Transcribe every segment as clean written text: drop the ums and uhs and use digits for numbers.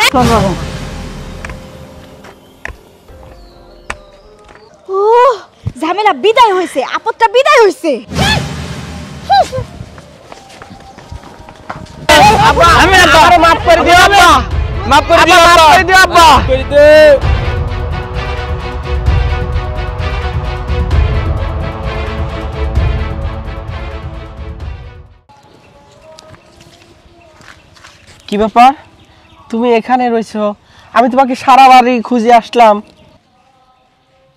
ও ঝামেলা বিদায় হইছে, আপদটা বিদায় হইছে। আব্বা আমি আমারে মাফ করে দিও আব্বা, মাফ করে দিও আব্বা, মাফ করে দিও আব্বা, করে দে। কি ব্যাপার, তুমি এখানে রইছো? আমি তোমাকে সারা বাড়ি খুঁজে আসলাম।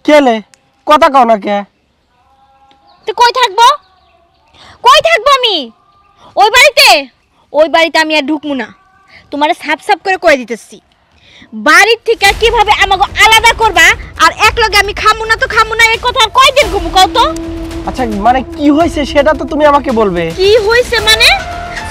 কেলে কথা কও না কে? তুই কই থাকবো, কই থাকবো আমি? ওই বাড়িতে আমি আর ঢুকবো না। তোমারে সাপ সাপ করে কই দিতেছি, বাড়ির থেকে কিভাবে আমাকে আলাদা করবা আর এক লগে আমি খামু না তো খামু না, এই কথা আর কয়দিন ঘুমু কও তো? আচ্ছা মানে কি হয়েছে সেটা তো তুমি আমাকে বলবে। কি হইছে মানে?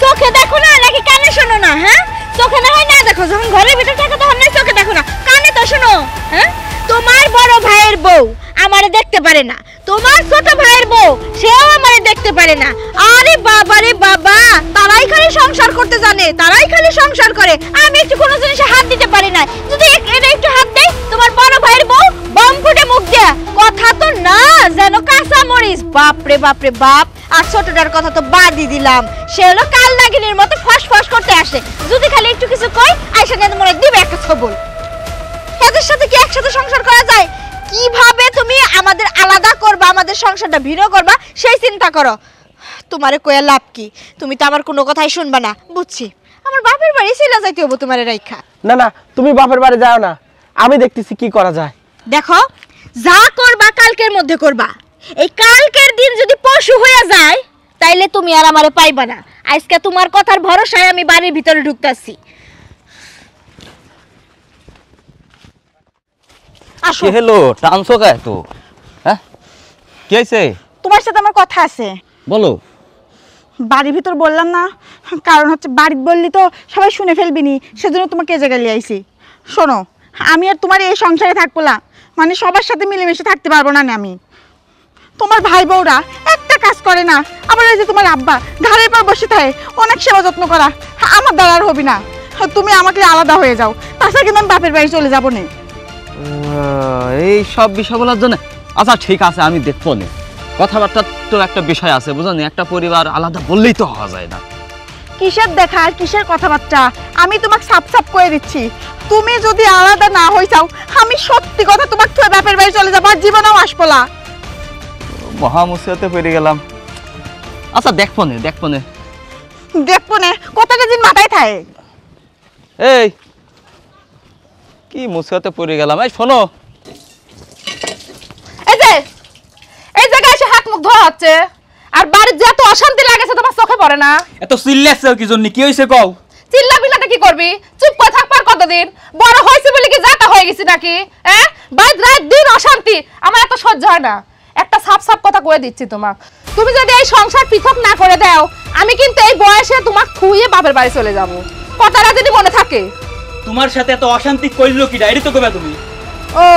চোখে দেখো না নাকি কানে শোনো না? হ্যাঁ চোখে না হয় না দেখো, যখন ঘরের ভিতর থাকো তখন না চোখে দেখো না, কানে তো শোনো। হ্যাঁ তোমার বড় ভাইয়ের বউ আমারে দেখতে পারে না, তোমার ছোট ভাইয়ের বউ সেও আমারে দেখতে পারে না। আরে বাবা রে বাবা, তারাই খালি সংসার করতে জানে, তারাই খালি সংসার করে, আমি একটু কোনো জিনিসে হাত দিতে পারি না। যদি এটা একটু হাত দেই তোমার বড় ভাইয়ের বউ বম ফুটে মুখ দেয়া, কথা তো না যেন কাঁচা মরিচ। বাপ রে বাপ। আর ছোটটার কথা তো বাদই দিলাম, সে হলো কাল নাগিনীর মতো ফস করতে আসে, যদি খালি একটু কিছু কই আইসা নিয়ে মনে দিবে একটা ছবল। এদের সাথে কি একসাথে সংসার করা যায়? কিভাবে তুমি আমাদের আলাদা করবা, আমাদের সংসারটা ভিন্ন করবা সেই চিন্তা করো। তোমারে কইয়া লাভ কি? তুমি তো আমার কোনো কথাই শুনবা না, বুঝছি। আমার বাপের বাড়ি চলে যাইতে হবো তোমারে রাইখা। না না তুমি বাপের বাড়ি যাও না, আমি দেখতেছি কি করা যায়। দেখো যা করবা কালকের মধ্যে করবা, এই কালকের দিন যদি পশু হয়ে যায় তাইলে তুমি আর আমারে পাইবা না। আজকে তোমার কথার ভরসায় আমি বাড়ির ভিতরে ঢুকতাছি। আসো। কি হলো টানছো কে তো? হ্যাঁ কি হয়েছে? তোমার সাথে আমার কথা আছে। বলো। বাড়ির ভিতর বললাম না, কারণ হচ্ছে বাড়িতে বললি তো সবাই শুনে ফেলবিনি, সেজন্য তোমাকে এই জায়গায় নিয়ে আইছি। শোনো, আমি আর তোমার এই সংসারে থাকবো না, মানে সবার সাথে মিলেমিশে থাকতে পারবো না আমি। তোমার ভাই বউরা একটা কাজ করে না, আবার এই যে তোমার আব্বা ঘাড়ের পর বসে থাকে অনেক সেবা যত্ন করা, আমার দ্বারা আর হবি না। তুমি আমাকে আলাদা হয়ে যাও, তাছাড়া কিন্তু আমি বাপের বাড়ি চলে যাবো না। এই সব বিষয় বলার জন্য আচ্ছা ঠিক আছে আমি দেখবো না, কথাবার্তা তো একটা বিষয় আছে বুঝলি, একটা পরিবার আলাদা বললেই তো হওয়া যায় না। কিসের দেখা আর কিসের কথাবার্তা, আমি তোমাকে সাপ করে দিচ্ছি। তুমি যদি আলাদা না হই যাও, আমি সত্যি কথা তোমাকে তুই বাপের বাড়ি চলে যাবো, আর জীবনেও আসবো না। মহা মুসিবতে পড়ে গেলাম। আচ্ছা দেখবো না দেখবো না কতটা দিন মাথায় থাকে। এই কি মুসিবতে পড়ে গেলাম। এই শোনো, এই জায়গায় এসে হাত মুখ ধোয়া হচ্ছে, আর বাড়ির যে এত অশান্তি লাগেছে তোমার চোখে পড়ে না? এত চিল্লাচ্ছে কি জন্য, কি হয়েছে কও? চিল্লাবি না কি করবি? চুপ করে থাকবার কতদিন? বড় হয়েছে বলে কি যাতা হয়ে গেছি নাকি? হ্যাঁ বাইর রাত দিন অশান্তি, আমার এত সহ্য হয় না। একটা সাপ কথা কয়ে দিচ্ছি তোমাক, তুমি যদি এই সংসার পৃথক না করে দাও, আমি কিন্তু এই বয়সে তোমাক থুয়ে বাপের বাড়ি চলে যাব। কথাটা যদি মনে থাকে। তোমার সাথে এত অশান্তি কইলো কি ডাইরি তো কইবা তুমি? ও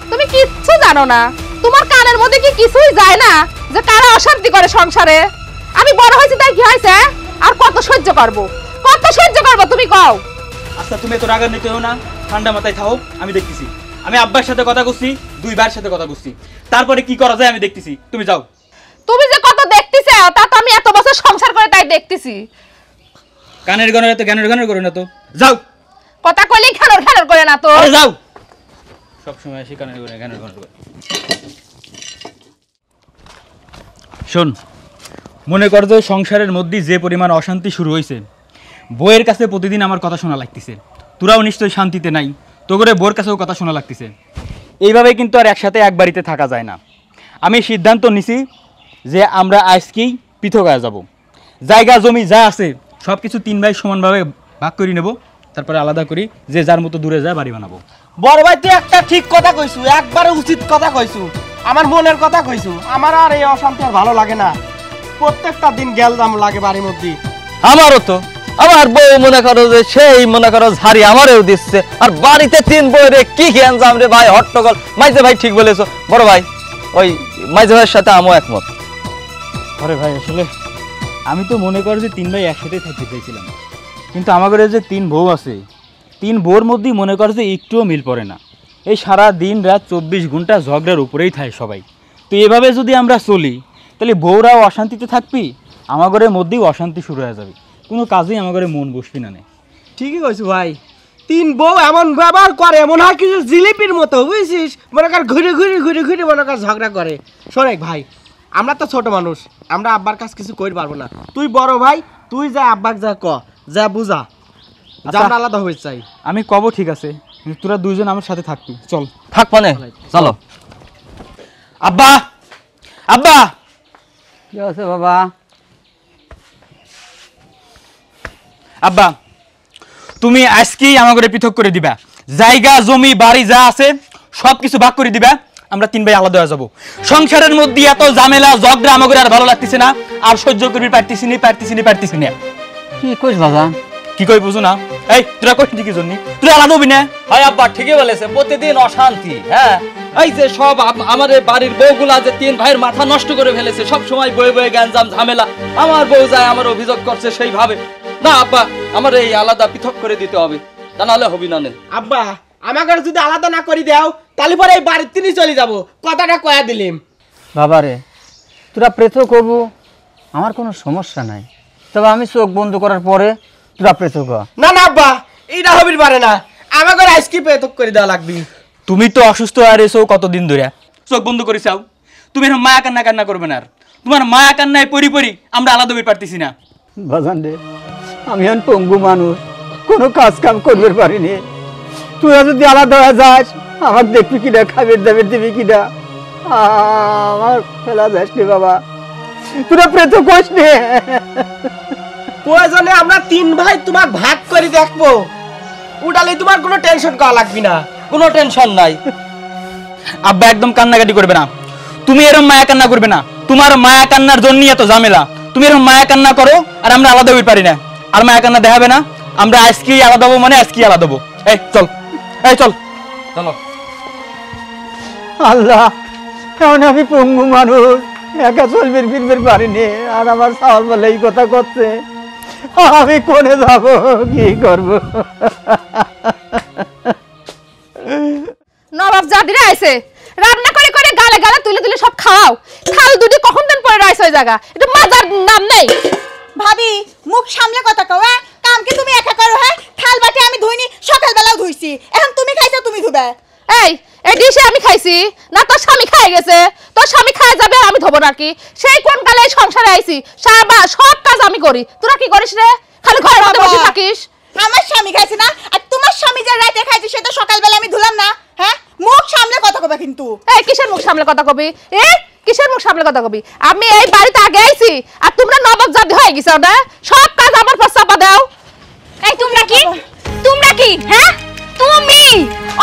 তুমি কিচ্ছু জানো না, তোমার কানের মধ্যে কি কিছুই যায় না যে কারা অশান্তি করে সংসারে? আমি বড় হয়েছি তাই কি হয়েছে? আর কত সহ্য করবো তুমি কও? আচ্ছা তুমি তো রাগ নিতে না, ঠান্ডা মাথায় থাও, আমি দেখতেছি। আমি আব্বার সাথে কথা কইছি, দুই ভাইয়ের সাথে কথা কইছি, তারপরে কি করা যায় আমি দেখতেছি। তুমি যাও। তুমি যে কত দেখতেছো তা তো আমি এত বছর সংসার করে তাই দেখতেছি। কানের গনের তো জ্ঞানের গনের করে না তো, যাও। কথা কইলেই ঘাড়র করে না তো, যাও। সব সময় এসে কানের গনের জ্ঞানের গনের করে। শোন, মনে কর যে সংসারের মধ্যে যে পরিমাণ অশান্তি শুরু হয়েছে, বউয়ের কাছে প্রতিদিন আমার কথা শোনা লাগতেছে, তোরাও নিশ্চয়ই শান্তিতে নাই, তো করে বউয়ের কাছেও কথা শোনা লাগতেছে। এইভাবে কিন্তু আর একসাথে এক বাড়িতে থাকা যায় না। আমি সিদ্ধান্ত নিছি যে আমরা আজকেই পৃথক হয়ে যাব, জায়গা জমি যা আছে সব কিছু তিন ভাই সমানভাবে ভাগ করে নেব, তারপরে আলাদা করি, যে যার মতো দূরে যায় বাড়ি বানাবো। বড় ভাই তুই একটা ঠিক কথা কইছু, একবারে উচিত কথা কইছু, আমার মনের কথা কইছু। আমার আর এই অশান্তি আর ভালো লাগে না, প্রত্যেকটা দিন গেলদাম লাগে বাড়ির মধ্যে। আমারও তো, আমার বউ মনে করো যে সেই মনে করো ঝাড়ি আমারও দিচ্ছে, আর বাড়িতে তিন বউরে কি গ্যাঞ্জাম রে ভাই, হট্টগোল। মাইজে ভাই ঠিক বলেছো বড় ভাই, ওই মাইজে ভাইয়ের সাথে আমিও একমত। আরে ভাই আসলে আমি তো মনে করি যে তিন ভাই একসাথে থাকতে চাইছিলাম, কিন্তু আমাদের যে তিন বউ আছে তিন বউর মধ্যেই মনে করে যে একটুও মিল পড়ে না। এই সারা দিন রাত 24 ঘন্টা ঝগড়ার উপরেই থাকে সবাই। তো এভাবে যদি আমরা চলি তাহলে বউরাও অশান্তিতে থাকবি, আমার ঘরের মধ্যেই অশান্তি শুরু হয়ে যাবে, কোনো কাজেই আমার ঘরে মন বসবি না। ঠিকই কইছো ভাই, তিন বউ এমন ব্যবহার করে মনে হয় কিছু জিলিপির মতো, বুঝছিস? মনে কর ঘুরে ঘুরে ঘুরে ঘুরে মনে কর ঝগড়া করে। শোনেক ভাই, আমরা তো ছোট মানুষ, আমরা আব্বার কাছে কিছু করতে পারবো না। তুই বড় ভাই, তুই যা আব্বাক যা ক, যা বুঝা, যা আমরা আলাদা হয়ে চাই। আমি কব ঠিক আছে, কিন্তু তোরা দুইজন আমার সাথে থাকবি, চল। থাক মানে চলো। আব্বা, আব্বা, কি আছে বাবা? আব্বা তুমি আজকেই আমার ঘরে পৃথক করে দিবা, জায়গা জমি বাড়ি যা আছে সব কিছু ভাগ করে দিবা, আমরা তিন ভাই আলাদা হয়ে যাবো। সংসারের মধ্যে এত ঝামেলা ঝগড়া আমার আর ভালো লাগতেছে না, আর সহ্য করবি পারতেছি না। কি কইস বাবা? কি কই বুঝো না? এই তোরা কই কি জন্য তুই আলাদা হবি না? হয় আব্বা ঠিকই বলেছে, প্রতিদিন অশান্তি। হ্যাঁ, এই যে সব আমাদের বাড়ির বউগুলা যে তিন ভাইয়ের মাথা নষ্ট করে ফেলেছে, সব সময় বয়ে বয়ে গ্যাঞ্জাম ঝামেলা। আমার বউ যায় আমার অভিযোগ করছে সেইভাবে। না আব্বা, আমার এই আলাদা পৃথক করে দিতে হবে, তা নাহলে হবি না। আব্বা আমাকে যদি আলাদা না করে দাও তাহলে পরে এই বাড়ির তিনি চলে যাবো, কথাটা কয়া দিলিম। বাবারে, তোরা পৃথক হবু, আমার কোনো সমস্যা নাই, তবে আমি চোখ বন্ধ করার পরে তোরা পৃথক হ। না না আব্বা, এইটা হবির পারে না, আমাকে আজকে পৃথক করে দেওয়া লাগবে। তুমি তো অসুস্থ আর এসো কতদিন ধরে, চোখ বন্ধ করে চাও। তুমি এখন মায়া কান্না করবে না, আর তোমার মায়া কান্নায় পরি আমরা আলাদা হতে পারতেছি না। বাজান রে, আমি এখন পঙ্গু মানুষ, কোনো কাজ কাম করবে পারিনি। তোরা যদি আলাদা হয়ে যাস, আমার দেখবি কিনা, খাবার দাবার দিবি কিনা, আমার ফেলা যাস রে বাবা, তোরা পৃথক হোস নে। প্রয়োজনে আমরা তিন ভাই তোমার ভাগ করে দেখবো, উঠালে তোমার কোনো টেনশন করা লাগবে না। কোনো টেনশন নাই। আব্বা একদম কান্নাকাটি করবে না, তুমি এরকম মায়া কান্না করবে না, তোমার মায়া কান্নার জন্যই এত ঝামেলা। তুমি এরকম মায়া কান্না করো আর আমরা আলাদা হতে পারি না, আর মায়া কান্না দেখাবে না, আমরা আজকেই আলাদা হবো, মানে আজকেই আলাদা হবো। এই চল, এই চল চলো। আল্লাহ, কারণ আমি পঙ্গু মানুষ, একা চলবে ফিরবে পারিনি, আর আমার সাওয়াল বলে এই কথা করছে, আমি কোনে যাব, কি করব? নবাব জাদিরা আইছে, রান্না করে করে গালে গালে তুলে তুলে সব খাওয়াও। খাল দুটি কখন দিন পরে রাইস হয়ে জায়গা, এটা মাজার নাম নেই। ভাবি, মুখ সামলে কথা কও। হ্যাঁ, কাম কি তুমি একা করো? হ্যাঁ, থাল বাটি আমি ধুইনি, সকালবেলাও ধুইছি, এখন তুমি খাইছো, তুমি ধুবে। এই ডিশে আমি খাইছি না, তোর স্বামী খাই গেছে? তোর স্বামী খাই যাবে আর আমি ধোবো নাকি? সেই কোন কালে সংসারে আইছি, সব কাজ আমি করি, তোরা কি করিস রে? খালি ঘরের মধ্যে বসে থাকিস। আমার স্বামী খাইছে না, আর তোমার স্বামী যে রাতে খাইছে সেটা সকালবেলা আমি ধুলাম না। হ্যাঁ, মুখ সামলে কথা কবে কিন্তু। এই কিসের মুখ সামলে কথা কবি? কিসের মুখ সামলে কথা কবি? আমি এই বাড়িতে আগে আইছি আর তোমরা নবাব জাতি হয়ে গেছো না, সব কাজ আমার পর চাপা দাও। এই তোমরা কি হ্যাঁ তুমি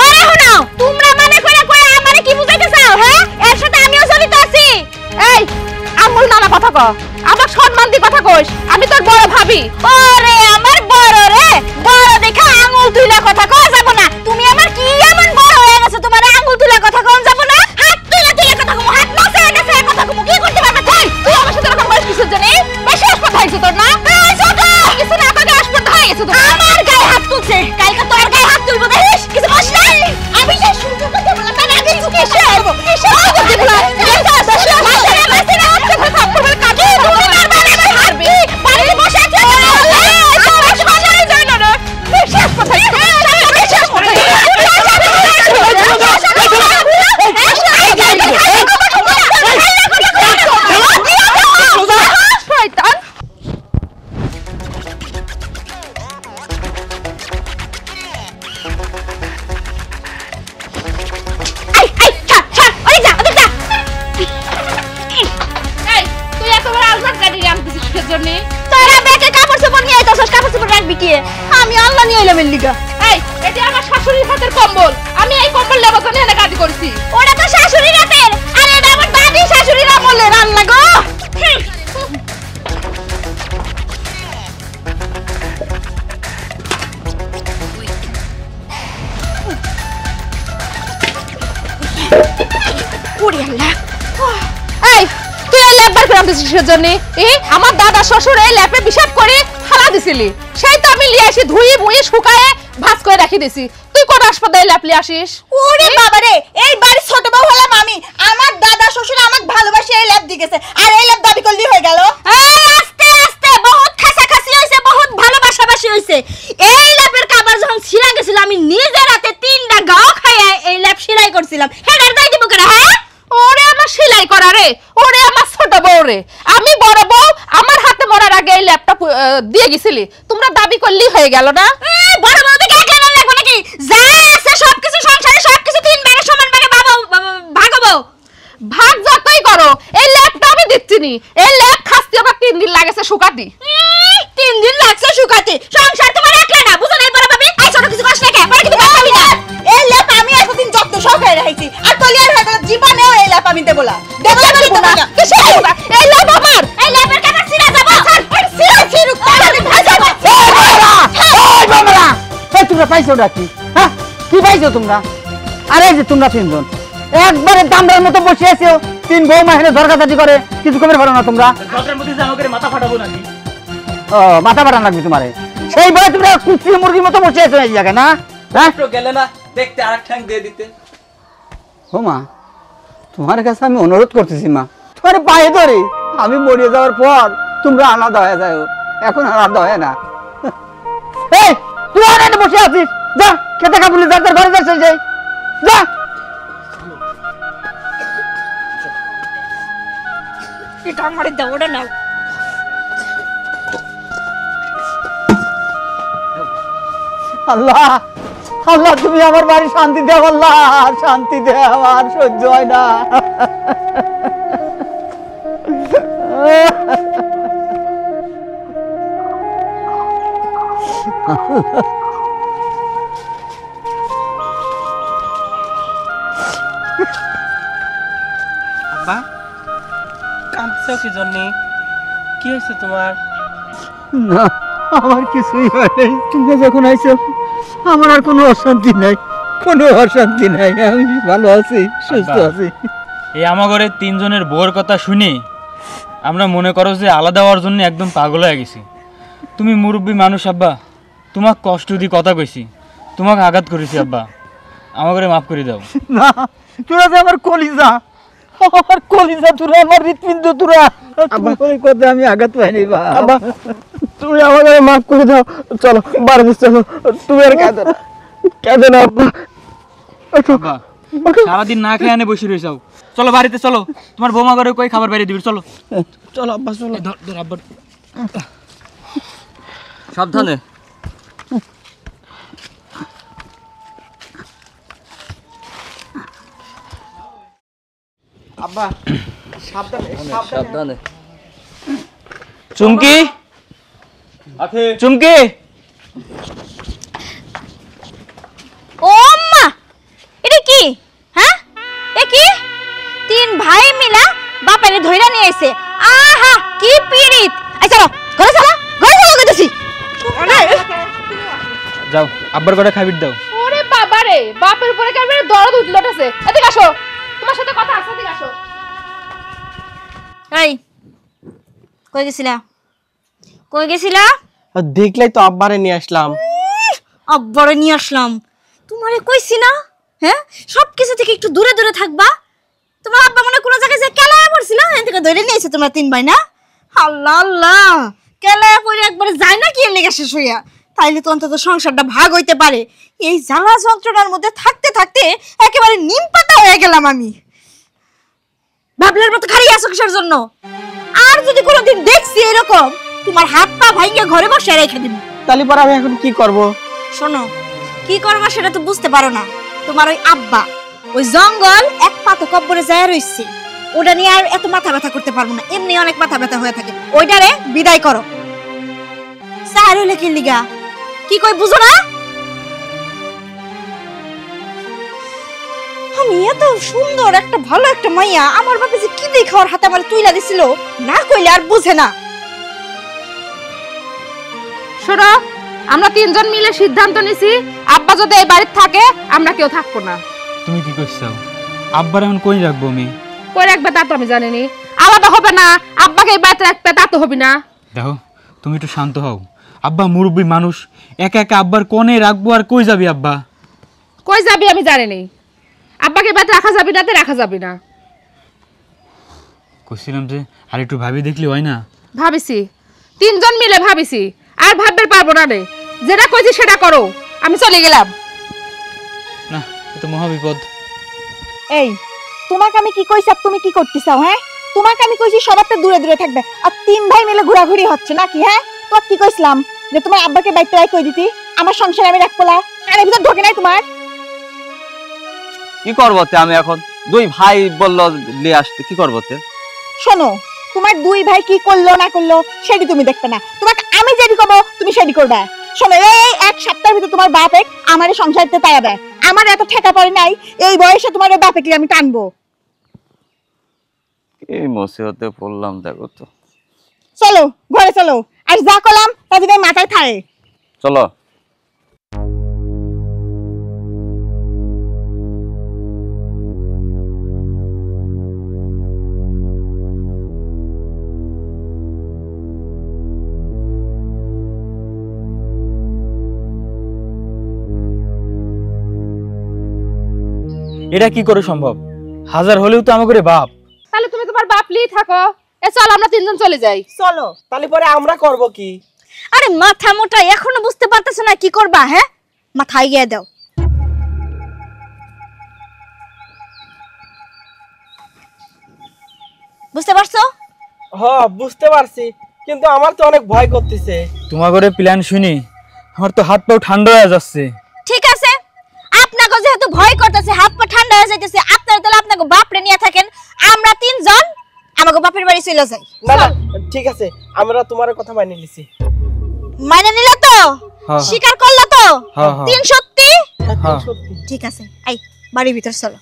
ওরে হনো তোমরা মনে করে কই আমারে কি বুঝাইতে চাও? হ্যাঁ, এর সাথে আমিও জড়িত আছি। এই আঙুল নানা কথা কও, আমার সম্মান দি কথা কইস, আমি তোর বড় ভাবি। ওরে আমার বড় রে, বড় দেখা আঙুল তুইলা কথা কও যাব না। তুমি আমার কি এমন বড় হয়ে গেছে তোমার আঙুল তুইলা কথা কও যাব না? হাত তুইলা কথা কও, হাত নছে গেছে কথা কও, কি করতে পারবে? তুই আমার সাথে এরকম করিস কিসের জন্য? বেশি আসপর্ধা হয়েছে তোর না? এই ছোট কিছু না তোকে আসপর্ধা হয়ে গেছে তোর। আমার গায়ে হাত তুলছে, কালকে তোর গায়ে হাত তুলবো দেখিস, কিছু বস না। আমি যে শুনতে কথা বললাম না, আগে চুকে এসে করব কিসে করতে বলা এটা বসে মাসে মাসে হাত করে থাপ্পড় কাটি তুমি মারবে না, মারবি বাড়ি বসে আছে সবাই বাজারে যাই না রে। শেষ কথা শেষ কথা শয়তান। তুই এতবার আলমার কাটি আনতেছিস কিসের জন্য? তোরা ব্যাগে কাপড় চোপড় নিয়ে আইতাছস, কাপড় চোপড় রাখবি কি? আমি আল্লাহ নিয়ে এলাম এর লিগা। এটা আমার শাশুড়ির হাতের কম্বল, আমি এই কম্বল নেবার জন্য এনে কাজ করছি। ওটা তো শাশুড়ির হাতের, আর এটা আমার দাদি শাশুড়ির আমলের রান্না গো। ওরে আল্লাহ, এই তুই এই ল্যাপ বার করে আনতেছিস কিসের জন্য? আমার দাদা শ্বশুর এই ল্যাপে পিশাব করে ফালা দিছিলি, সেই তো আমি লিয়ে এসে ধুয়ে মুয়ে শুকায়ে ভাঁজ করে রাখি রেখে দিছি, তুই কোন হাসপাতালে ল্যাপলি আসিস? ওরে বাবা রে, এই বাড়ির ছোট বউ হলাম আমি। আমার দাদা শ্বশুর আমাকে ভালোবাসে এই ল্যাব দিয়ে গেছে, আর এই ল্যাব দাবি করলি হয়ে গেল। এই আস্তে আস্তে বহুত খাসাখাসি হইছে, বহুত ভালোবাসাবাসি হইছে। এই ল্যাপের কাবার যখন ছিঁড়া গেছিল, আমি নিজে রাতে 3টা গাও খাইয়া এই ল্যাপ সেলাই করছিলাম। হেডার দাই দিব কেন? হ্যাঁ, ওরে আমার সেলাই করা রে, ওরে আমার ছোট বউ রে, আমি বড় বউ, আমার হাতে মরার আগে এই ল্যাপটপ দিয়ে গেছিলি, তোমরা দাবি করলি হয়ে গেল না? বড় বউকে একলা না লাগবে নাকি? যা আছে সবকিছু সংসারে সবকিছু 3 ভাগে সমান ভাগে ভাগাবো। ভাগ যতই করো, এই ল্যাপটা আমি দিচ্ছি নি। এই ল্যাপ খাসতে আমার 3 দিন লাগেছে শুকাতি। 3 দিন লাগছে শুকাতে। সংসার তোমার একলা না, বুঝো নাই? বড় ভাবি এই ছোট কিছু কষ্ট না, পরে কিন্তু পাবি না। এই ল্যাব আমি এতদিন যত্ন সহকারে রাখছি, আর তলিয়ার হয়ে গেল জীবনেও এই ল্যাব আমি দেব না। দেব না দিব না। এই ল্যাপ আমার, এই ল্যাপের কাবার ছিঁড়া যাবো। ছিঁড়া ছিড়ুক, তাহলে ভাজাবো। তোমরা পাইছো নাকি? হ্যাঁ, কি পাইছো তোমরা? আরে যে তোমরা 3 জন একবারে দামড়ার মতো বসে আছো, 3 বউ মাহেনে দরকারি করে, কিছু খবর পারো না তোমরা? কথার মধ্যে যে আমাকে মাথা ফাটাবো নাকি? ও, মাথা পাঠান লাগবে তোমারে? সেই বলে তোমরা কুচি মুরগির মতো বসে আছো এই জায়গায়, না? হ্যাঁ, তো গেলে না দেখতে আরেক ঠ্যাং দিয়ে দিতে। ও মা, তোমার কাছে আমি অনুরোধ করতেছি মা, তোমার পায়ে ধরে, আমি মরিয়ে যাওয়ার পর তোমরা আলাদা হয়ে যাও, এখন আলাদা হয় না। এই তুই আর এখানে বসে আছিস, যা খেতে খাবলি, যা তোর ঘরে যাচ্ছে, যাই যা। এটা আমার দৌড়ে নাও। আল্লাহ, আল্লাহ তুমি আমার বাড়ি শান্তি দাও, আল্লাহ শান্তি দাও, আমার সহ্য হয় না। আব্বা কাঁদছো কি জন্যে? কি হয়েছে তোমার? না, আমার কিছুই হয় নাই। তুমি যখন আইছো আমার আর কোনো অশান্তি নাই, কোনো অশান্তি নাই, আমি ভালো আছি, সুস্থ আব্বা। আছি। এই আমাগরে 3 জনের বউর কথা শুনে আমরা মনে করো যে আলাদা হওয়ার জন্য একদম পাগল হয়ে গেছি। তুমি মুরব্বী মানুষ আব্বা, তোমাকে কষ্ট দিয়ে কথা কইছি, তোমাকে আঘাত করেছি আব্বা, আমাকে মাফ করে দাও। না, তোরা যে আমার কলিজা, আমার কলিজা, তোরা আমার হৃৎপিণ্ড, তোরা ওই কথা আমি আঘাত পাইনি। আব্বা তুমি আমাকে মাফ করে দাও, চলো বাড়িতে চলো, তুমি আর কাঁদো না, কাঁদো না আব্বা। আব্বা সারাদিন না খেয়ে আনে বসে রয়েছাও, চলো বাড়িতে চলো, তোমার বৌমা ঘরে কই খাবার বাইরে দিবি, চলো চলো আব্বা চলো। ধর ধর আব্বা, সাবধানে। আব্বা সাবধানে সাবধানে। সাবধানে। চুমকি চুমকি, ও মা, এটা কি? হ্যাঁ, এ কি? 3 ভাই মিলা বাপারে ধইরা নিয়ে আইছে। আহা কি পীড়িত! আই চলো ঘরে, চলো ঘরে, চলো কইতেছি। যাও আব্বার ঘরে খাবির দাও। ওরে বাবা রে, বাপের উপরে কেমন দরদ উঠলটেছে। এদিকে আসো, তোমার সাথে কথা আছে, এদিকে আসো। এই কই গেছিলা? কই গেছিলা? দেখলাই তো আব্বারে নিয়ে আসলাম। আব্বারে নিয়ে আসলাম। তোমারে কইছি না, হ্যাঁ, সবকিছু থেকে একটু দূরে দূরে থাকবা। তোমার আব্বা মনে কোনো জায়গায় যে কেলায় পড়ছিল, এখান থেকে ধরে নিয়েছে তোমরা 3 ভাই, না? আল্লাহ আল্লাহ, কেলায় পড়ে একবারে যায় না কি এর লেগে শেষ হইয়া? তাইলে তো অন্তত সংসারটা ভাগ হইতে পারে। এই জ্বালা যন্ত্রণার মধ্যে থাকতে থাকতে একেবারে নিম পাতা হয়ে গেলাম আমি। ভাবলার মতো খালি আসো কিসের জন্য? আর যদি কোনোদিন দেখছি এরকম, তোমার হাত পা ভাঙিয়ে ঘরে বসে রেখে দিব। তাহলে পরে আমি এখন কি করব? শোনো, কি করবা সেটা তো বুঝতে পারো না। তোমার ওই আব্বা ওই জঙ্গল এক পাতো কব্বরে যায় রইছে, ওটা নিয়ে আর এত মাথা ব্যথা করতে পারবো না। এমনি অনেক মাথা ব্যথা হয়ে থাকে, ওইটারে বিদায় করো। স্যার হইলে কি লিগা? কি কই বুঝো না? আমি এত সুন্দর একটা ভালো একটা মাইয়া, আমার বাপে যে কি দেখে ওর হাতে আমার তুইলা দিছিল, না কইলে আর বুঝে না। শোনো, আমরা 3 জন মিলে সিদ্ধান্ত নিছি, আব্বা যদি এই বাড়িতে থাকে আমরা কেউ থাকবো না। তুমি কি করছো? আব্বার এখন কই রাখবো আমি? কই রাখবে তা তো আমি জানি নি। আলাদা হবে না, আব্বাকে এই বাড়িতে রাখবে তা তো হবে না। দেখো তুমি একটু শান্ত হও, আব্বা মুরব্বী মানুষ, একা একা আব্বার কোণে রাখবো আর কই যাবি আব্বা? কই যাবি আমি জানি নেই, আব্বাকে বাড়িতে রাখা যাবে না, রাখা যাবে না। কইছিলাম যে আর একটু ভাবি দেখলি হয় না? ভাবিছি, 3 জন মিলে ভাবিছি, আর ভাববার পারবো না রে। যেটা কইছি সেটা করো, আমি চলে গেলাম। না, এ তো মহাবিপদ। এই তোমাকে আমি কি কইছি আর তুমি কি করতেছাও? হ্যাঁ, তোমাকে আমি কইছি সবার থেকে দূরে দূরে থাকবে, আর 3 ভাই মিলে ঘোরাঘুরি হচ্ছে নাকি? হ্যাঁ, তো কি কইছিলাম যে তোমার আব্বাকে বাইতে রাই কই দিতি, আমার সংসারে আমি রাখবো না? কানে ভিতর ঢোকে নাই তোমার? কি করবো তে আমি এখন? 2 ভাই বললো নিয়ে আসতে, কি করবো তে? শোনো, তোমার 2 ভাই কি করলো না করলো সেটি তুমি দেখবে না, তোমাকে আমি যেটি করবো তুমি সেটি করবে। শোনো, এই 1 সপ্তাহের ভিতর তোমার বাপে আমার সংসারতে তাড়া দেয়, আমার এত ঠেকা পড়ে নাই, এই বয়সে তোমার বাপে কি আমি টানবো? এই মুসিবতে পড়লাম দেখো তো। চলো ঘরে চলো, আর যা করলাম তা যদি মাথায় থাকে। চলো। এটা কি করে সম্ভব? হাজার হলেও তো আমাকে বাপ। তাহলে তুমি তোমার বাপ লিয়ে থাকো, এ চল আমরা 3 জন চলে যাই। চলো। তাহলে পরে আমরা করব কি? আরে মাথা মোটা, এখনো বুঝতে পারতেছ না কি করবা? হ্যাঁ, মাথায় গিয়ে দাও। বুঝতে পারছো? হ্যাঁ বুঝতে পারছি, কিন্তু আমার তো অনেক ভয় করতেছে। তোমার ঘরে প্ল্যান শুনি আমার তো হাত পাও ঠান্ডা হয়ে যাচ্ছে। ঠিক আছে, আপনাকে যেহেতু ভয় করতেছে, হাত পা ঠান্ডা হয়ে যাইতেছে, আপনারা তাহলে আপনাকে বাপরে নিয়ে থাকেন, আমরা 3 জন আমাকে বাপের বাড়ি চলে যাই। না না ঠিক আছে, আমরা তোমার কথা মানি নিছি। মানে নিলে তো? হ্যাঁ। স্বীকার করলে তো? হ্যাঁ, হ্যাঁ। 3 সত্যি? হ্যাঁ। সত্যি। ঠিক আছে, আই বাড়ির ভিতর চলো।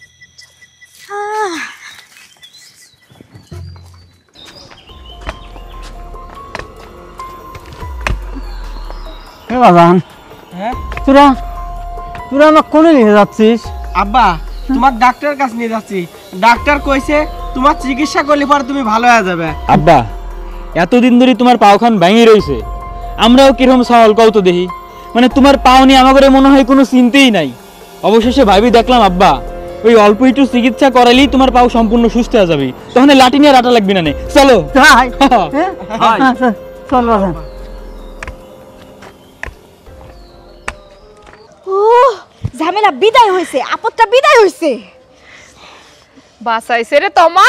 বাজান, হ্যাঁ তোরা আমাকে কোনে নিয়ে যাচ্ছিস? আব্বা, তোমার ডাক্তারের কাছে নিয়ে যাচ্ছি। ডাক্তার কইছে তোমার চিকিৎসা করলে পরে তুমি ভালো হয়ে যাবে। আব্বা, এতদিন ধরে তোমার পাওখান ভেঙে রয়েছে, আমরাও কিরকম সওয়াল কও তো দেখি। মানে তোমার পাও নিয়ে আমাদের মনে হয় কোনো চিন্তাই নাই। অবশেষে ভাবি দেখলাম আব্বা, ওই অল্প একটু চিকিৎসা করাইলেই তোমার পাও সম্পূর্ণ সুস্থ হয়ে যাবে, তখন লাঠি নিয়ে রাটা লাগবে না। নে চলো। তাই? হ্যাঁ। হ্যাঁ? আচ্ছা, চল বাজান। ও ঝামেলা বিদায় হইছে, আপদটা বিদায় হইছে। বাসাইছে রে তোমা।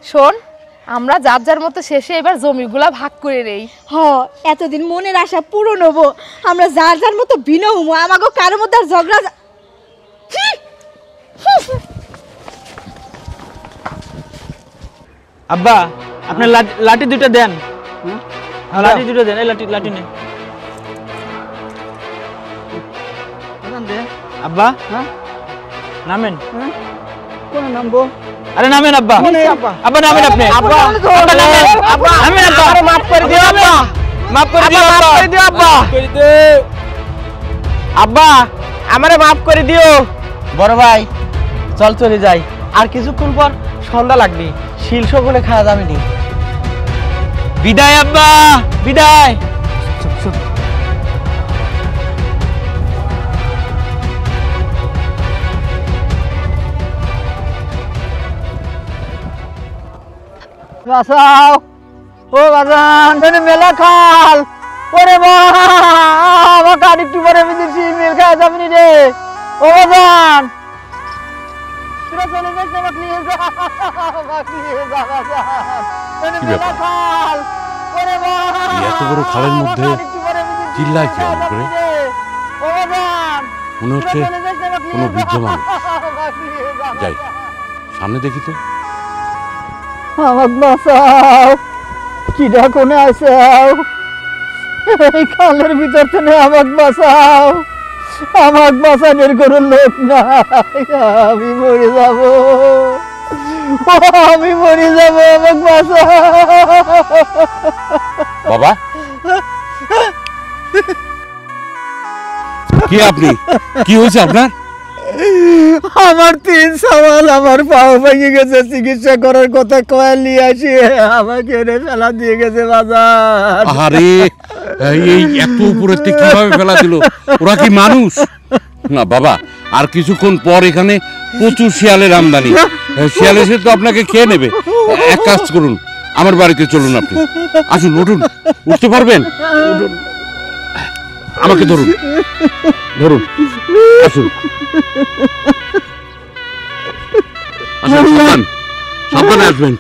শোন, আমরা যার যার মতো শেষে এবার জমিগুলা ভাগ করে নেই। হ, এতদিন মনের আশা পূরণ হবো, আমরা যার যার মতো ভিন্ন হবো, আমাকে কারোর মধ্যে আর ঝগড়া আব্বা, আপনার লাঠি দুটো দেন। লাঠি দুটো দেন, এই লাঠি নেই। আব্বা, নামেন। কোনে নামবো? আরে নামেন আব্বা। আব্বা? আব্বা নামেন আপনি। আব্বা, আব্বা নামেন। আব্বা, নামেন আব্বা। আমারে মাফ করে দিও আব্বা। মাফ করে দিও আব্বা, আব্বা। মাফ করে দিও আব্বা। আব্বা, আমারে মাফ করে দিও। বড় ভাই, চল চলে যাই, আর কিছুক্ষণ পর সন্ধ্যা লাগবে, শিল শগুনে খাওয়া যাবে নি। বিদায় আব্বা, বিদায়। বাঁচাও, ও বাজান, এখানে মেলা খাল। ওরে মা, আমাকে আর একটু পরে বিদেশি মিল খাওয়া যাবে নি রে। ও বাজান, তোরা চলে যাস, আমাকে নিয়ে যা, আমাকে নিয়ে যা বাজান। এখানে মেলা খাল। ওরে মা, এই এত বড় খালের মধ্যে আমাকে আর একটু পরে বিদেশি চিল্লায় মিল কে খাওয়া এমন করে? যাবে নি রে। ও বাজান, মনে হচ্ছে তোরা চলে যাস, আমাকে কোনো নিয়ে বৃদ্ধ যা, মানুষ। আমাকে নিয়ে যা যাই, বাজান। সামনে দেখি তো। আমাকে বাঁচাও, কিডা কোনে আসাও, এই খালের ভিতর থেকে আমাকে বাঁচাও, আমাকে বাঁচানোর কোনো লোক নাই, আমি মরে যাব, আমি মরে যাব, আমাকে বাঁচাও। বাবা, কে আপনি? কি হয়েছে আপনার? আমার 3 সওয়াল, আমার পাও ভেঙে গেছে, চিকিৎসা করার কথা কয়ে নিয়ে আসি আমাকে এনে ফেলা দিয়ে গেছে বাজার। আরে এই এত উপরের থেকে কিভাবে ফেলা দিল? ওরা কি মানুষ না বাবা? আর কিছুক্ষণ পর এখানে প্রচুর শিয়ালের আমদানি। শিয়াল এসে তো আপনাকে খেয়ে নেবে। এক কাজ করুন, আমার বাড়িতে চলুন, আপনি আসুন, উঠুন, উঠতে পারবেন? উঠুন, আমাকে ধরুন, ধরুন, আসুন, আসুন, সাবধান, সাবধানে আসবেন।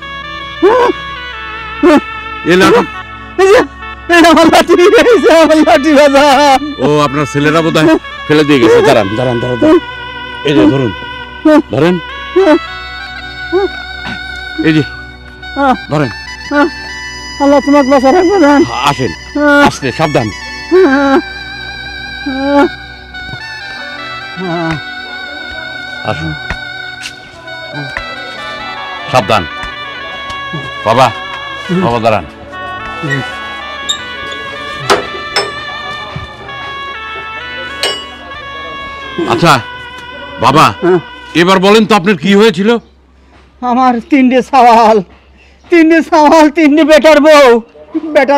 ও আপনার ছেলেরা বোধ হয় ফেলে দিয়ে গেছে। দাঁড়ান দাঁড়ান দাঁড়ান দাঁড়ান, এই যে ধরুন, ধরেন, এই যে ধরেন। আল্লাহ তোমাকে বাঁচা রাখবে। আসেন, আসতে সাবধান। আসুন, সাবধান। বাবা, বাবা দাঁড়ান। আচ্ছা বাবা, এবার বলেন তো আপনার কি হয়েছিল? আমার তিনটে সওয়াল, তিনটে বেটার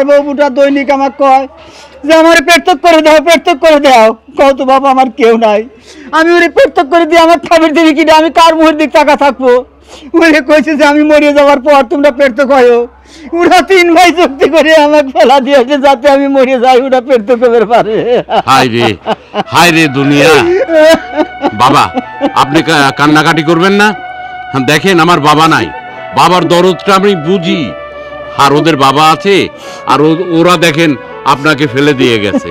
বউ বুটা দৈনিক আমাকে কয় যে আমার পেটতক করে দাও। কও তো বাবা, আমার কেউ নাই, আমি ওরে পেটতক করে দিয়ে আমার খাবার দিবি কিনা? আমি কার মুখের দিক টাকা থাকবো? ওরে কইছে যে আমি মরে যাওয়ার পর তোমরা পেটতক হয়। ওরা 3 ভাই চুক্তি করে আমাকে ফেলা দিয়েছে যাতে আমি মরে যাই, ওরা পেটতক করতে পারে। হায় রে দুনিয়া। বাবা, আপনি কান্নাকাটি করবেন না। দেখেন, আমার বাবা নাই, বাবার দরদটা আমি বুঝি। আর ওদের বাবা আছে, আর ওরা দেখেন আপনাকে ফেলে দিয়ে গেছে।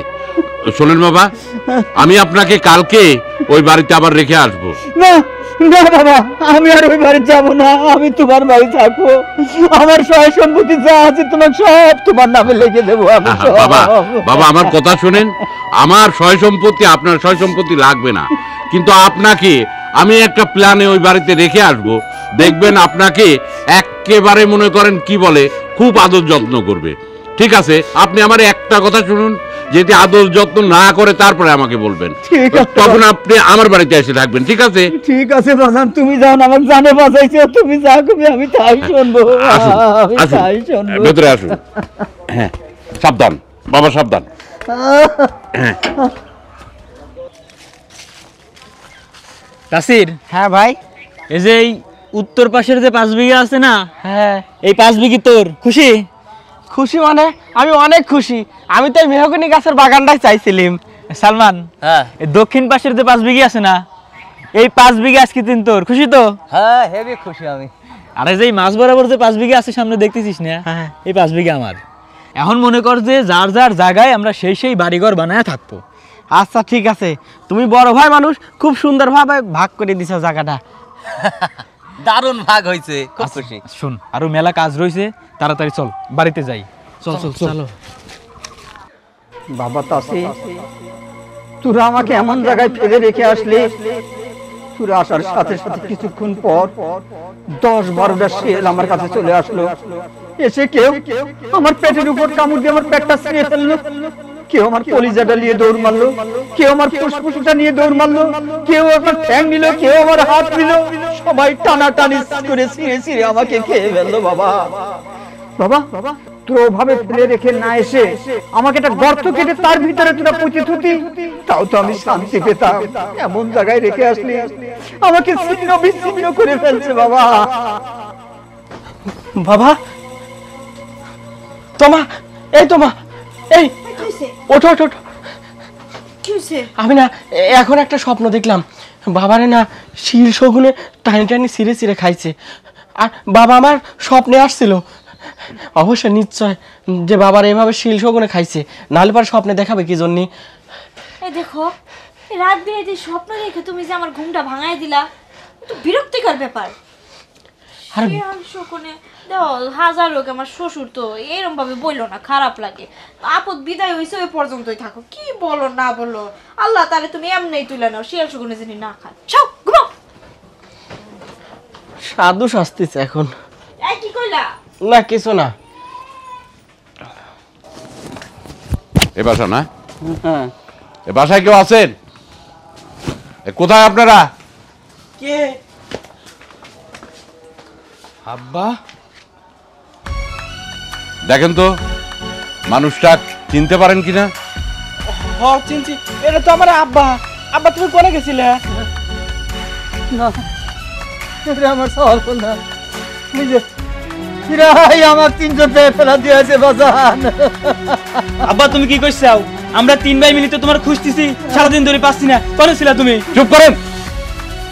শোনেন বাবা, আমি আপনাকে কালকে ওই বাড়িতে আবার রেখে আসবো। না না বাবা, আমি আর ওই বাড়ি যাবো না, আমি তোমার বাড়ি থাকবো। আমার সহায় সম্পত্তি যা আছে তোমার সব তোমার নামে লিখে দেবো। বাবা, বাবা আমার কথা শোনেন। আমার সয় সম্পত্তি, আপনার সয় সম্পত্তি লাগবে না, কিন্তু আপনাকে আমি একটা প্ল্যানে ওই বাড়িতে রেখে আসবো। দেখবেন আপনাকে একেবারে মনে করেন কি বলে, খুব আদর যত্ন করবে। ঠিক আছে? আপনি আমার একটা কথা শুনুন, যদি আদর যত্ন না করে তারপরে আমাকে বলবেন, তখন আপনি আমার বাড়িতে এসে থাকবেন। ঠিক আছে? ঠিক আছে বাজান, তুমি যাও না, আমাকে জানে বাঁচাইছো, তুমি যা করবে আমি তাই শুনবো। ভেতরে আসুন। হ্যাঁ, সাবধান বাবা, সাবধান। হ্যাঁ তাসির, হ্যাঁ ভাই। এই যে এই উত্তর পাশের যে 5 বিঘা আছে না, হ্যাঁ, এই 5 বিঘি তোর। খুশি? খুশি মানে আমি অনেক খুশি। আমি তো মেহগনি গাছের বাগানটাই চাইছিলাম। সালমান, হ্যাঁ এই দক্ষিণ পাশের যে 5 বিঘি আছে না, এই 5 বিঘা আজকে দিন তোর। খুশি তো? হ্যাঁ, হেভি খুশি আমি। আরে যে মাছ বরাবর যে 5 বিঘা আছে সামনে দেখতেছিস না, হ্যাঁ। এই 5 বিঘা আমার। এখন মনে কর যে যার যার জায়গায় আমরা সেই বাড়িঘর বানায় থাকবো। আচ্ছা ঠিক আছে, তুমি বড় ভাই মানুষ, খুব সুন্দরভাবে ভাগ করে দিছো জায়গাটা। দারুণ ভাগ হয়েছে, খুব খুশি। শোন, আরো মেলা কাজ রয়েছে, তাড়াতাড়ি চল বাড়িতে যাই। চল চল চলো। বাবা তাসি, তোরা আমাকে এমন জায়গায় ফেলে রেখে আসলে, তোরা আসার সাথে সাথে কিছুক্ষণ পর 10-12টা শিয়াল আমার কাছে চলে আসলো। এসে কেউ আমার পেটের উপর কামড় দিয়ে আমার পেটটা ছিঁড়ে ফেললো, কেউ আমার কলিজাটা নিয়ে দৌড় মারলো, কেউ আমার ফুসফুসটা নিয়ে দৌড় মারলো, কেউ আমার ঠ্যাং নিল, কেউ আমার হাত নিল, সবাই টানাটানি করে ছিঁড়ে আমাকে খেয়ে ফেললো। বাবা বাবা বাবা, তোরা ওভাবে ফেলে রেখে না এসে আমাকে একটা গর্ত কেটে তার ভিতরে তোরা পুঁতে থুতি, তাও তো আমি শান্তি পেতাম। এমন জায়গায় রেখে আসলি, আমাকে ছিন্ন বিচ্ছিন্ন করে ফেলছে। বাবা বাবা, তোমা, এই তোমা, এই ওঠো ওঠো ওঠো। আমি না এখন একটা স্বপ্ন দেখলাম, বাবারে না শিল শগুনে টানি টানি ছিঁড়ে ছিঁড়ে খাইছে। আর বাবা আমার স্বপ্নে আসছিল, অবশ্যই নিশ্চয় যে বাবার এভাবে শিল শগুনে খাইছে, নাহলে পর স্বপ্নে দেখাবে কি জন্যে। এই দেখো, এই রাত বিরাতে স্বপ্ন দেখে তুমি যে আমার ঘুমটা ভাঙাই দিলা, তো বিরক্তিকর ব্যাপার। শকুনে দেখো, হাজার লোক আমার শ্বশুর, তো এরকম ভাবে বললো না, খারাপ লাগে। আপদ বিদায় হয়েছে ওই পর্যন্তই থাকো, কি বলো না বলো, আল্লাহ তাহলে তুমি এমনি তুলে নাও, শিয়াল শকুনে যিনি না খায়। সব ঘুমাও। সাধু শাস্তিছে এখন। এই কি কইলা? না কিছু না। এ বাসা না, এ বাসায় কেউ আছেন? কোথায় আপনারা? কে? আব্বা, দেখেন তো মানুষটা চিনতে পারেন কিনা? হ চিনছি, এটা তো আমার আব্বা। আব্বা তুমি কোনে গেছিলে? না এটা আমার সওয়াল না, এই যে প্রায় আমার 3জন টাকা ফেলা দিয়েছে বাজান। আব্বা তুমি কি কইছাও? আমরা 3 ভাই মিলে তো তোমার খুঁজতেছি, সারাদিন ধরে পাচ্ছি না। কোনে ছিলা তুমি? চুপ করেন,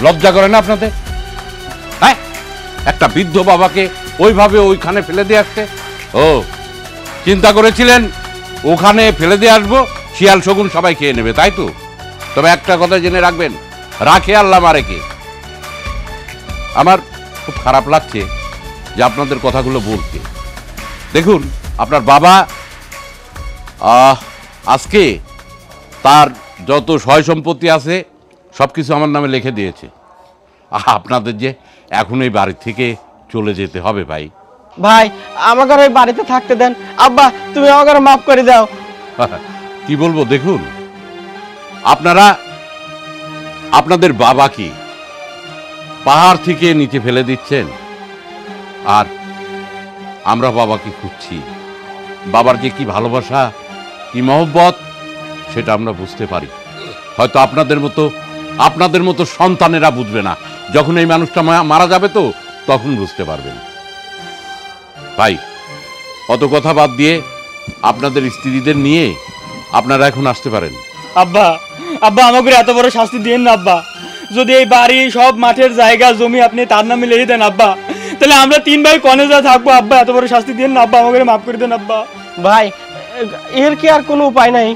লজ্জা করে না আপনাদের? হ্যাঁ, একটা বৃদ্ধ বাবাকে ওইভাবে ওইখানে ফেলে দিয়ে আসছে। ও চিন্তা করেছিলেন ওখানে ফেলে দিয়ে আসবো, শিয়াল শগুন সবাই খেয়ে নেবে, তাই তো? তবে একটা কথা জেনে রাখবেন, রাখে আল্লাহ মারে কে। আমার খুব খারাপ লাগছে যে আপনাদের কথাগুলো বলতে। দেখুন, আপনার বাবা আজকে তার যত সয় সম্পত্তি আছে সব কিছু আমার নামে লিখে দিয়েছে। আপনাদের যে এখন এই বাড়ি থেকে চলে যেতে হবে ভাই। ভাই আমাকে ওই বাড়িতে থাকতে দেন। আব্বা তুমি আমাকে মাফ করে দাও। কি বলবো, দেখুন আপনারা আপনাদের বাবাকে পাহাড় থেকে নিচে ফেলে দিচ্ছেন, আর আমরা বাবাকে খুঁজছি। বাবার যে কি ভালোবাসা, কি মহব্বত, সেটা আমরা বুঝতে পারি। হয়তো আপনাদের মতো সন্তানেরা বুঝবে না। যখন এই মানুষটা মারা যাবে তো তখন বুঝতে পারবেন। ভাই অত কথা বাদ দিয়ে আপনাদের স্ত্রীদের নিয়ে আপনারা এখন আসতে পারেন। আব্বা আব্বা আমাকে এত বড় শাস্তি দিয়েন না আব্বা। যদি এই বাড়ি সব মাঠের জায়গা জমি আপনি তার নামে লিখে দেন আব্বা, তাহলে আমরা 3 ভাই কনে যা থাকবো। আব্বা এত বড় শাস্তি দিয়েন না আব্বা, আমাকে মাফ করে দেন আব্বা। ভাই এর কি আর কোনো উপায় নাই?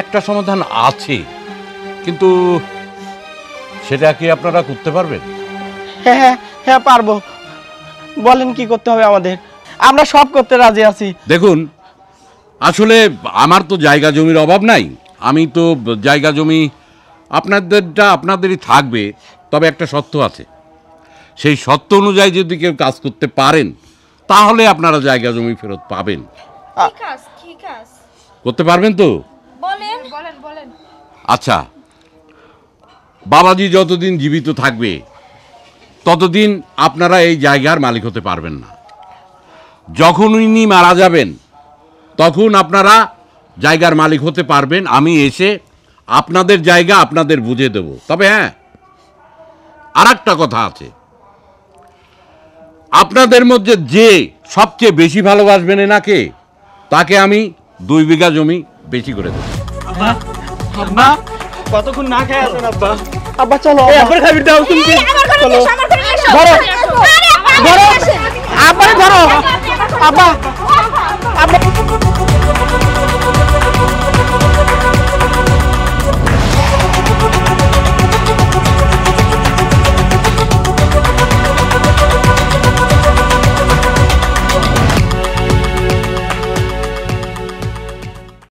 একটা সমাধান আছে, কিন্তু সেটা কি আপনারা করতে পারবেন? হ্যাঁ হ্যাঁ হ্যাঁ পারবো। বলেন কি করতে হবে আমাদের, আমরা সব করতে রাজি আছি। দেখুন, আসলে আমার তো জায়গা জমির অভাব নাই। আমি তো জায়গা জমি আপনাদেরটা আপনাদেরই থাকবে, তবে একটা শর্ত আছে। সেই শর্ত অনুযায়ী যদি কেউ কাজ করতে পারেন তাহলে আপনারা জায়গা জমি ফেরত পাবেন। করতে পারবেন তো? বলেন বলেন বলেন। আচ্ছা, বাবাজি যতদিন জীবিত থাকবে ততদিন আপনারা এই জায়গার মালিক হতে পারবেন না। যখন উনি মারা যাবেন তখন আপনারা জায়গার মালিক হতে পারবেন। আমি এসে আপনাদের জায়গা আপনাদের বুঝে দেব। তবে হ্যাঁ, আর একটা কথা আছে, আপনাদের মধ্যে যে সবচেয়ে বেশি ভালোবাসবেন এনাকে, তাকে আমি 2 বিঘা জমি বেশি করে দেব। আব্বা কতক্ষণ না খেয়ে আছেন আব্বা? আব্বা চলো। আব্বার খাবি দাও তুমি। চলো ধরো ধরো আব্বা ধরো। আব্বা আব্বা